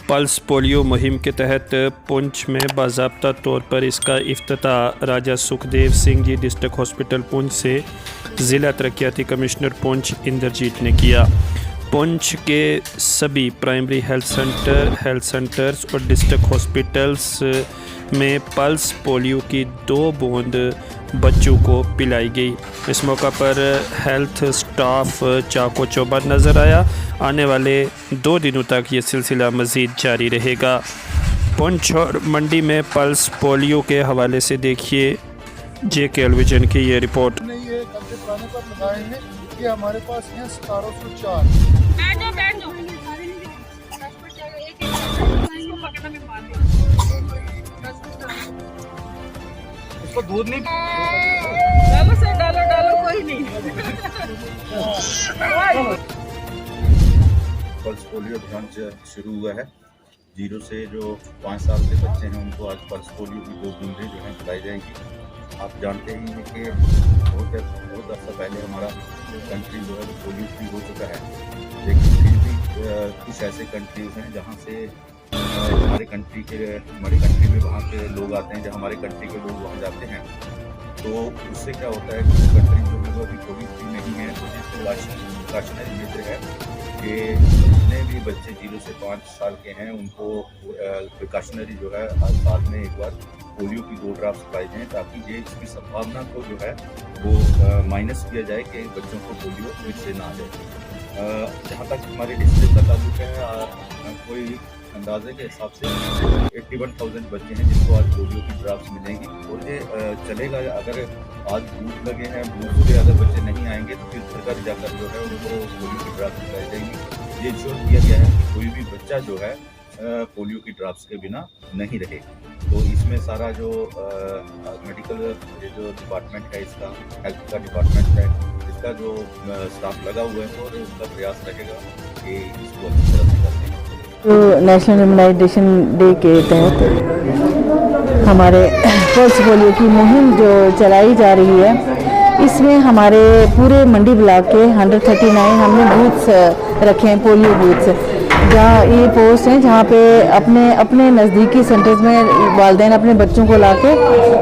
Pulse polio मुहिम के तहत पुंछ में बाज़ाब्ता तौर पर इसका इफ्तिताह राजा सुखदेव सिंह जी डिस्ट्रिक्ट हॉस्पिटल पुंछ से ज़िला तरक्याती कमिश्नर पुंछ इंद्रजीत ने किया। पुंछ के सभी प्राइमरी हेल्थ सेंटर्स और डिस्ट्रिक्ट हॉस्पिटल्स में पल्स पोलियो की 2 बूंद बच्चों को पिलाई गई। इस मौका पर हेल्थ स्टाफ चाको चौबंद नज़र आया। आने वाले 2 दिनों तक ये सिलसिला मज़ीद जारी रहेगा। पुंछ और मंडी में पल्स पोलियो के हवाले से देखिए JK टेलीविज़न की ये रिपोर्ट। ये कब्जे पुराने पर लगाए हैं कि हमारे पास हैं 1704। इसको दूध नहीं डालो से डालो कोई नहीं। पल्स पोलियो अभियान शुरू हुआ है। 0 से जो 5 साल के बच्चे हैं उनको आज पल्स पोलियो की 2 बूंदें जो हैं पिलाई जाएंगी। आप जानते ही हैं कि बहुत अर्सा पहले हमारा कंट्री जो है वो पोलियो फ्री हो चुका है, लेकिन फिर भी कुछ ऐसे कंट्रीज हैं जहाँ से हमारे कंट्री में वहाँ के लोग आते हैं, जहाँ हमारे कंट्री के लोग वहाँ जाते हैं, तो उससे क्या होता है कि कंट्री जो है वो अभी पोलियो फ्री नहीं है। तो प्रिकॉशनरी मेजर है कि जितने भी बच्चे 0 से 5 साल के हैं उनको प्रिकॉशनरी जो है हर साल में एक बार पोलियो की 2 ड्रॉप्स पिलाई जाएँ, ताकि ये इसकी संभावना को जो है वो माइनस किया जाए कि बच्चों को पोलियो फिर से ना आ जाए। जहाँ तक हमारे डिस्ट्रिक्ट का ताल्लुक है, कोई अंदाजे के हिसाब से 81,000 बच्चे हैं जिनको आज पोलियो की ड्रॉप्स मिलेंगी। और ये चलेगा, अगर आज बूथ लगे हैं, बूथ से अगर बच्चे नहीं आएंगे तो फिर घर जाकर जो है उनको पोलियो की ड्रॉप्स पिलाई जाएंगी। ये इंश्योर किया गया है कि कोई भी बच्चा जो है पोलियो की ड्रॉप्स के बिना नहीं रहे। तो इसमें सारा जो मेडिकल जो डिपार्टमेंट है, इसका हेल्थ का डिपार्टमेंट है, इसका जो स्टाफ लगा हुआ है और उसका प्रयास रहेगा कि इसको अच्छी तरह से करते हैं। तो नेशनल इम्यूनाइजेशन डे के तहत हमारे पल्स पोलियो की मुहिम जो चलाई जा रही है, इसमें हमारे पूरे मंडी ब्लॉक के 139 हमने बूथ्स रखे हैं, पोलियो बूथ्स, जहाँ ये पोस्ट हैं जहाँ पे अपने नज़दीकी सेंटर्स में वालिदैन अपने बच्चों को लाके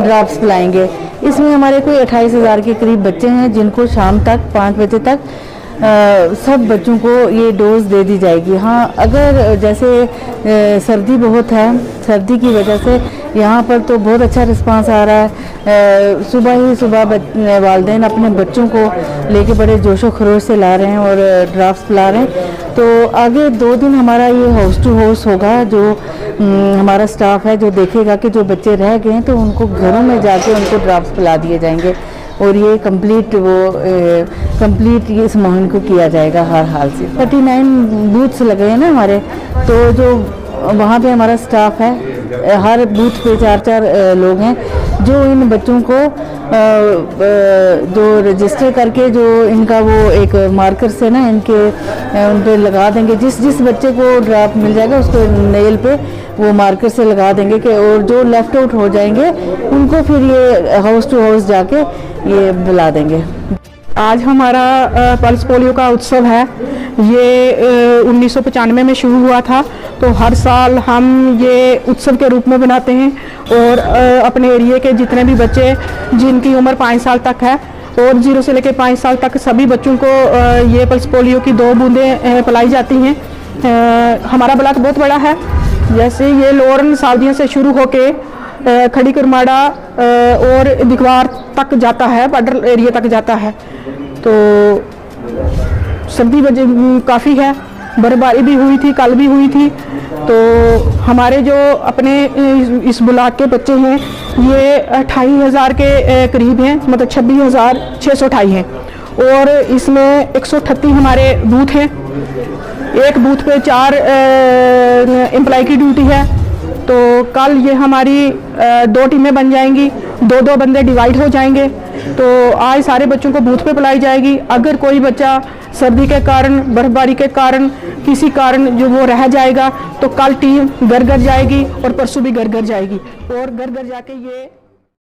ड्रॉप्स पिलाएंगे। इसमें हमारे कोई 28,000 के करीब बच्चे हैं जिनको शाम तक 5 बजे तक सब बच्चों को ये डोज दे दी जाएगी। हाँ, अगर जैसे सर्दी बहुत है, सर्दी की वजह से यहाँ पर तो बहुत अच्छा रिस्पांस आ रहा है। सुबह वालिदैन अपने बच्चों को लेके बड़े जोशो खरोश से ला रहे हैं और ड्राफ्ट्स पिला रहे हैं। तो आगे 2 दिन हमारा ये हाउस टू हाउस होगा, जो हमारा स्टाफ है जो देखेगा कि जो बच्चे रह गए हैं तो उनको घरों में जाके उनको ड्राफ्ट्स पिला दिए जाएंगे। और ये कंप्लीट इस मुहिम को किया जाएगा हर हाल से। 39 बूथ्स लगे हैं ना हमारे, तो जो वहाँ पे हमारा स्टाफ है, हर बूथ पे 4-4 लोग हैं जो इन बच्चों को जो रजिस्टर करके जो इनका वो एक मार्कर से ना उन पे लगा देंगे। जिस बच्चे को ड्रॉप मिल जाएगा उसको नेल पे वो मार्कर से लगा देंगे कि, और जो लेफ्ट आउट हो जाएंगे उनको फिर ये हाउस टू हाउस जाके ये बुला देंगे। आज हमारा पल्स पोलियो का उत्सव है। ये 1995 में शुरू हुआ था, तो हर साल हम ये उत्सव के रूप में बनाते हैं और अपने एरिया के जितने भी बच्चे जिनकी उम्र 5 साल तक है और 0 से लेकर 5 साल तक सभी बच्चों को ये पल्स पोलियो की 2 बूंदें पिलाई जाती हैं। हमारा ब्लॉक बहुत बड़ा है, जैसे ये लोअर सालदियों से शुरू होके खड़ी कुरमाड़ा और दिगवार तक जाता है, बॉर्डर एरिया तक जाता है। तो सर्दी काफ़ी है, बर्फबारी भी हुई थी, कल भी हुई थी। तो हमारे जो अपने इस ब्लॉक के बच्चे हैं ये 28,000 के करीब हैं, मतलब 26,628 हैं। और इसमें 138 हमारे बूथ हैं। एक बूथ पे 4 एम्प्लॉय की ड्यूटी है। तो कल ये हमारी 2 टीमें बन जाएंगी, 2-2 बंदे डिवाइड हो जाएंगे। तो आज सारे बच्चों को बूथ पे पिलाई जाएगी। अगर कोई बच्चा सर्दी के कारण, बर्फबारी के कारण, किसी कारण जो वो रह जाएगा तो कल टीम घर घर जाएगी और परसों भी घर घर जाएगी और घर घर जाके ये